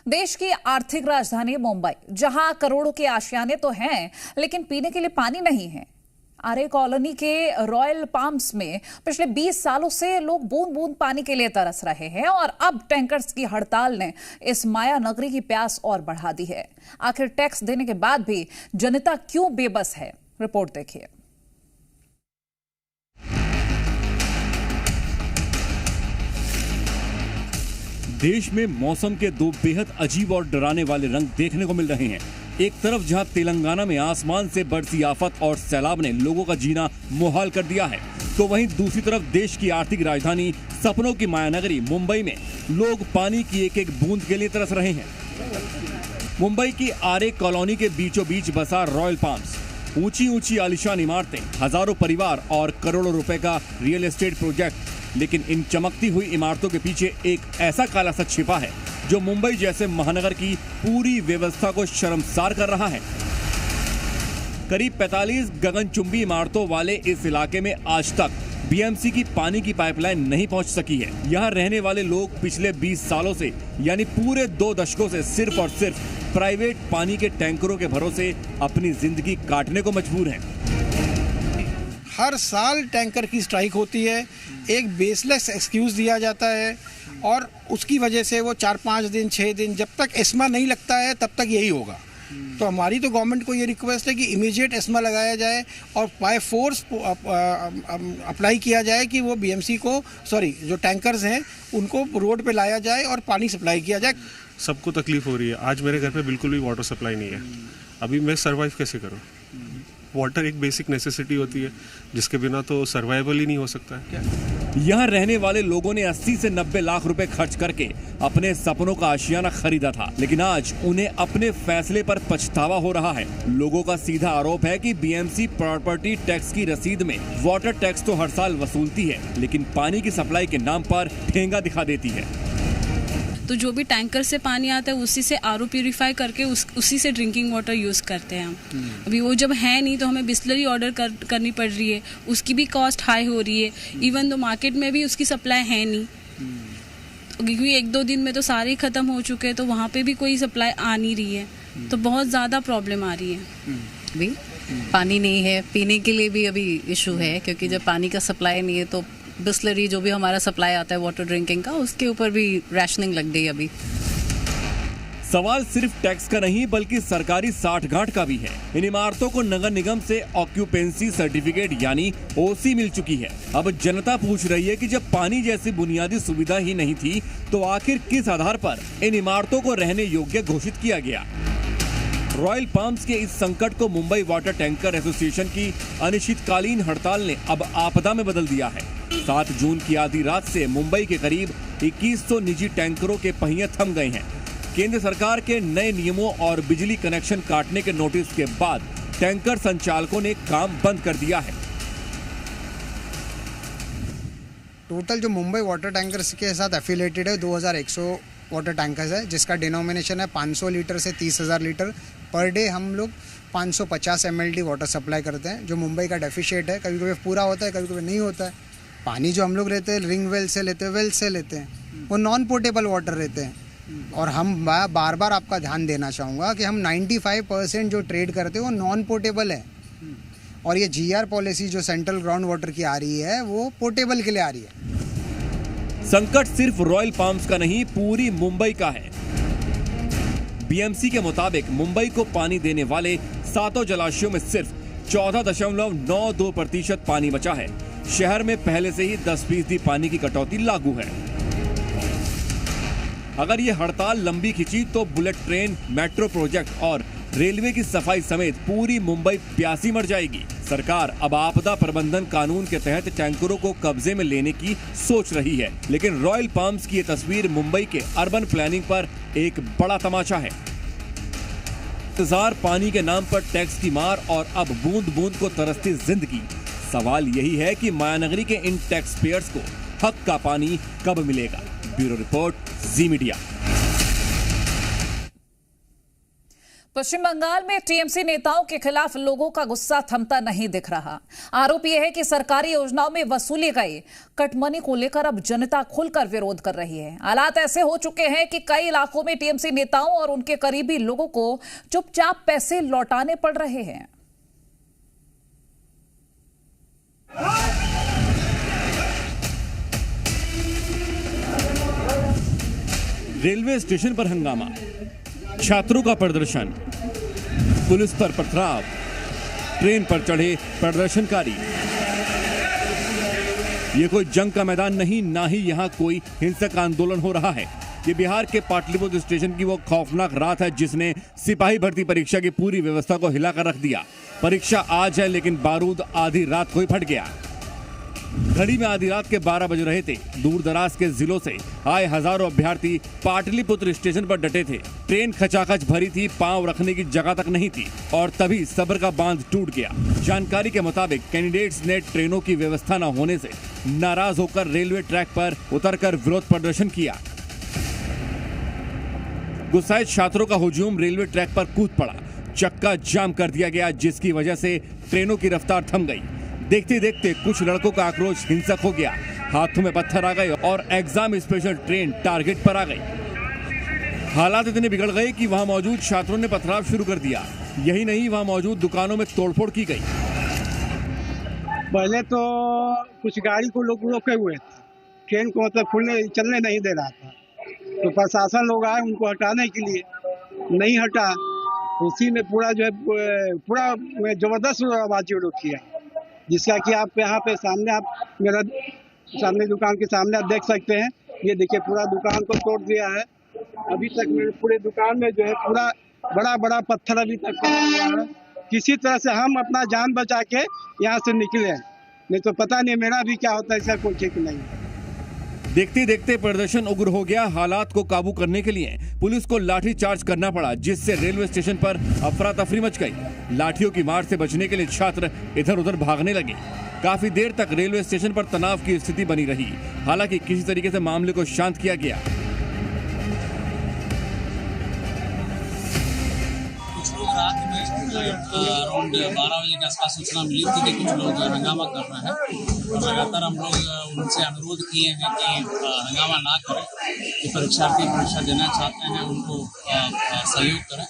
देश की आर्थिक राजधानी मुंबई, जहां करोड़ों के आशियाने तो हैं, लेकिन पीने के लिए पानी नहीं है। आरे कॉलोनी के रॉयल पाम्स में पिछले 20 सालों से लोग बूंद बूंद पानी के लिए तरस रहे हैं और अब टैंकर्स की हड़ताल ने इस माया नगरी की प्यास और बढ़ा दी है। आखिर टैक्स देने के बाद भी जनता क्यों बेबस है, रिपोर्ट देखिए। देश में मौसम के दो बेहद अजीब और डराने वाले रंग देखने को मिल रहे हैं। एक तरफ जहां तेलंगाना में आसमान से बरसी आफत और सैलाब ने लोगों का जीना मुहाल कर दिया है, तो वहीं दूसरी तरफ देश की आर्थिक राजधानी, सपनों की मायानगरी मुंबई में लोग पानी की एक एक बूंद के लिए तरस रहे हैं। मुंबई की आरे कॉलोनी के बीचों बीच बसा रॉयल पाम्स, ऊंची ऊंची आलीशान इमारतें, हजारों परिवार और करोड़ों रुपए का रियल एस्टेट प्रोजेक्ट। लेकिन इन चमकती हुई इमारतों के पीछे एक ऐसा काला सच छिपा है जो मुंबई जैसे महानगर की पूरी व्यवस्था को शर्मसार कर रहा है। करीब 45 गगनचुंबी इमारतों वाले इस इलाके में आज तक बीएमसी की पानी की पाइपलाइन नहीं पहुंच सकी है। यहाँ रहने वाले लोग पिछले 20 सालों से, यानी पूरे 2 दशकों से सिर्फ और सिर्फ प्राइवेट पानी के टैंकरों के भरोसे अपनी जिंदगी काटने को मजबूर हैं। हर साल टैंकर की स्ट्राइक होती है, एक बेसलेस एक्सक्यूज दिया जाता है और उसकी वजह से वो 4-5 दिन 6 दिन जब तक एस्मा नहीं लगता है तब तक यही होगा। तो हमारी तो गवर्नमेंट को ये रिक्वेस्ट है कि इमीडिएट एस्मा लगाया जाए और बाय फोर्स अप्लाई किया जाए कि वो बीएमसी को जो टैंकर्स हैं उनको रोड पे लाया जाए और पानी सप्लाई किया जाए। सबको तकलीफ हो रही है। आज मेरे घर पे बिल्कुल भी वाटर सप्लाई नहीं है। अभी मैं सर्वाइव कैसे करूं? वाटर एक बेसिक नेसेसिटी होती है जिसके बिना तो सर्वाइवल ही नहीं हो सकता है। यहाँ रहने वाले लोगों ने 80 से 90 लाख रुपए खर्च करके अपने सपनों का आशियाना खरीदा था, लेकिन आज उन्हें अपने फैसले पर पछतावा हो रहा है। लोगों का सीधा आरोप है कि बीएमसी प्रॉपर्टी टैक्स की रसीद में वाटर टैक्स तो हर साल वसूलती है, लेकिन पानी की सप्लाई के नाम पर ठेंगा दिखा देती है। तो जो भी टैंकर से पानी आता है उसी से आरओ प्यूरिफाई करके उसी से ड्रिंकिंग वाटर यूज़ करते हैं हम। अभी वो जब है नहीं तो हमें बिस्लरी ऑर्डर करनी पड़ रही है, उसकी भी कॉस्ट हाई हो रही है। इवन तो मार्केट में भी उसकी सप्लाई है नहीं, क्योंकि 1-2 दिन में तो सारे ख़त्म हो चुके हैं, तो वहाँ पे भी कोई सप्लाई आ नहीं रही है, तो बहुत ज़्यादा प्रॉब्लम आ रही है। भी पानी नहीं है, पीने के लिए भी अभी इशू है, क्योंकि जब पानी का सप्लाई नहीं है तो बिस्लरी जो भी हमारा सप्लाई आता है वाटर ड्रिंकिंग का, उसके ऊपर भी रैशनिंग लग गई अभी। सवाल सिर्फ टैक्स का नहीं बल्कि सरकारी साठगांठ का भी है। इन इमारतों को नगर निगम से ऑक्यूपेंसी सर्टिफिकेट यानी ओसी मिल चुकी है। अब जनता पूछ रही है कि जब पानी जैसी बुनियादी सुविधा ही नहीं थी तो आखिर किस आधार पर इन इमारतों को रहने योग्य घोषित किया गया। रॉयल पाम्स के इस संकट को मुंबई वाटर टैंकर एसोसिएशन की अनिश्चितकालीन हड़ताल ने अब आपदा में बदल दिया है। 7 जून की आधी रात से मुंबई के करीब 2100 निजी टैंकरों के पहिए थम गए हैं। केंद्र सरकार के नए नियमों और बिजली कनेक्शन काटने के नोटिस के बाद टैंकर संचालकों ने काम बंद कर दिया है। टोटल जो मुंबई वाटर टैंकर्स के साथ एफिलेटेड है 2100 वाटर टैंकर्स है, जिसका डिनोमिनेशन है 500 लीटर से 30,000 लीटर पर डे। हम लोग 550 mld वाटर सप्लाई करते हैं, जो मुंबई का डेफिशिएट है। कभी कभी पूरा होता है, कभी कभी नहीं होता है। पानी जो हम लोग लेते हैं रिंग वेल से लेते हैं, वेल से लेते हैं, वो नॉन पोर्टेबल वाटर रहते हैं। और हम बार बार आपका ध्यान देना चाहूँगा कि हम 95% जो ट्रेड करते हैं वो नॉन पोर्टेबल है, और ये GR पॉलिसी जो सेंट्रल ग्राउंड वाटर की आ रही है वो पोर्टेबल के लिए आ रही है। संकट सिर्फ रॉयल पाम्स का नहीं, पूरी मुंबई का है। बीएमसी के मुताबिक मुंबई को पानी देने वाले 7 जलाशयों में सिर्फ 14.92% पानी बचा है। शहर में पहले से ही 10% पानी की कटौती लागू है। अगर ये हड़ताल लंबी खिंची तो बुलेट ट्रेन, मेट्रो प्रोजेक्ट और रेलवे की सफाई समेत पूरी मुंबई प्यासी मर जाएगी। सरकार अब आपदा प्रबंधन कानून के तहत टैंकरों को कब्जे में लेने की सोच रही है, लेकिन रॉयल पाम्स की ये तस्वीर मुंबई के अर्बन प्लानिंग पर एक बड़ा तमाचा है। इंतजार, पानी के नाम पर टैक्स की मार और अब बूंद बूंद को तरसती जिंदगी। सवाल यही है कि मायानगरी के इन टैक्स पेयर्स को हक का पानी कब मिलेगा। ब्यूरो रिपोर्ट, जी मीडिया। पश्चिम बंगाल में टीएमसी नेताओं के खिलाफ लोगों का गुस्सा थमता नहीं दिख रहा। आरोप यह है कि सरकारी योजनाओं में वसूली गई कटमनी को लेकर अब जनता खुलकर विरोध कर रही है। हालात ऐसे हो चुके हैं कि कई इलाकों में टीएमसी नेताओं और उनके करीबी लोगों को चुपचाप पैसे लौटाने पड़ रहे हैं। रेलवे स्टेशन पर हंगामा, छात्रों का प्रदर्शन, पुलिस पर पथराव, ट्रेन पर चढ़े प्रदर्शनकारी। ये कोई जंग का मैदान नहीं, ना ही यहां कोई हिंसक आंदोलन हो रहा है। ये बिहार के पाटलिपुत्र स्टेशन की वो खौफनाक रात है जिसने सिपाही भर्ती परीक्षा की पूरी व्यवस्था को हिलाकर रख दिया। परीक्षा आज है लेकिन बारूद आधी रात को ही फट गया। घड़ी में आधी रात के 12 बज रहे थे। दूर दराज के जिलों से आए हजारों अभ्यर्थी पाटलिपुत्र स्टेशन पर डटे थे। ट्रेन खचाखच भरी थी, पांव रखने की जगह तक नहीं थी और तभी सब्र का बांध टूट गया। जानकारी के मुताबिक कैंडिडेट्स ने ट्रेनों की व्यवस्था न होने से नाराज होकर रेलवे ट्रैक पर उतरकर विरोध प्रदर्शन किया। गुस्साए छात्रों का हुजूम रेलवे ट्रैक पर कूद पड़ा। चक्का जाम कर दिया गया जिसकी वजह से ट्रेनों की रफ्तार थम गई। देखते देखते कुछ लड़कों का आक्रोश हिंसक हो गया। हाथों में पत्थर आ गए और एग्जाम स्पेशल ट्रेन टारगेट पर आ गई। हालात इतने बिगड़ गए कि वहां मौजूद छात्रों ने पथराव शुरू कर दिया। यही नहीं, वहां मौजूद दुकानों में तोड़फोड़ की गई। पहले तो कुछ गाड़ी को लोग रोके हुए थे, ट्रेन को मतलब चलने नहीं दे रहा था, तो प्रशासन लोग आए उनको हटाने के लिए, नहीं हटा। उसी में पूरा जो है पूरा जबरदस्त आवाज़ रोकी है, जिसका कि आप यहाँ पे सामने आप मेरा सामने दुकान के सामने आप देख सकते हैं। ये देखिए पूरा दुकान को तोड़ दिया है। अभी तक मेरे पूरे दुकान में जो है पूरा बड़ा बड़ा पत्थर अभी तक पड़ा हुआ है। किसी तरह से हम अपना जान बचा के यहाँ से निकले, नहीं तो पता नहीं मेरा भी क्या होता है, इसका कोई ठीक नहीं है। देखते देखते प्रदर्शन उग्र हो गया। हालात को काबू करने के लिए पुलिस को लाठी चार्ज करना पड़ा, जिससे रेलवे स्टेशन पर अफरा तफरी मच गई। लाठियों की मार से बचने के लिए छात्र इधर उधर भागने लगे। काफी देर तक रेलवे स्टेशन पर तनाव की स्थिति बनी रही। हालांकि किसी तरीके से मामले को शांत किया गया। कुछ लोग रात में अराउंड 12 बजे के आसपास सूचना मिली थी कि कुछ लोग हंगामा कर रहे हैं और लगातार हम लोग उनसे अनुरोध किए हैं कि हंगामा ना करें। जो परीक्षार्थी परीक्षा देना चाहते हैं उनको सहयोग करें,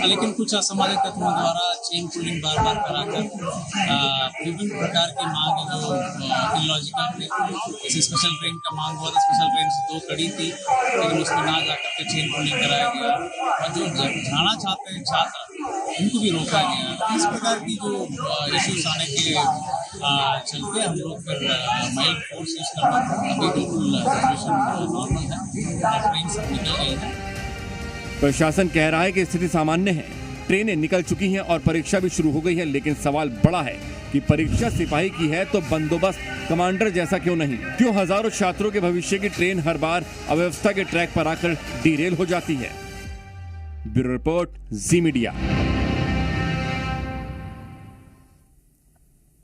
लेकिन कुछ असामाजिक तत्वों द्वारा चेन पुलिंग बार बार कराकर विभिन्न प्रकार की मांग जो इलॉजिकल थे। जैसे स्पेशल ट्रेन का मांग हुआ था, स्पेशल ट्रेन से 2 कड़ी थी लेकिन उसमें ना जाकर के चेन पुलिंग कराया गया, और जो जाना चाहते हैं छात्र उनको भी रोका गया। इस प्रकार की जो इश्यूज आने के चलते हम लोग फिर माइल्ड फोर्स यूज करना था। अभी बिल्कुल सिचुएशन नॉर्मल है, ट्रेन सब निकल गई है। प्रशासन कह रहा है कि स्थिति सामान्य है, ट्रेनें निकल चुकी हैं और परीक्षा भी शुरू हो गई है। लेकिन सवाल बड़ा है कि परीक्षा सिपाही की है तो बंदोबस्त कमांडर जैसा क्यों नहीं? क्यों हजारों छात्रों के भविष्य की ट्रेन हर बार अव्यवस्था के ट्रैक पर आकर डीरेल हो जाती है? ब्यूरो रिपोर्ट, जी मीडिया।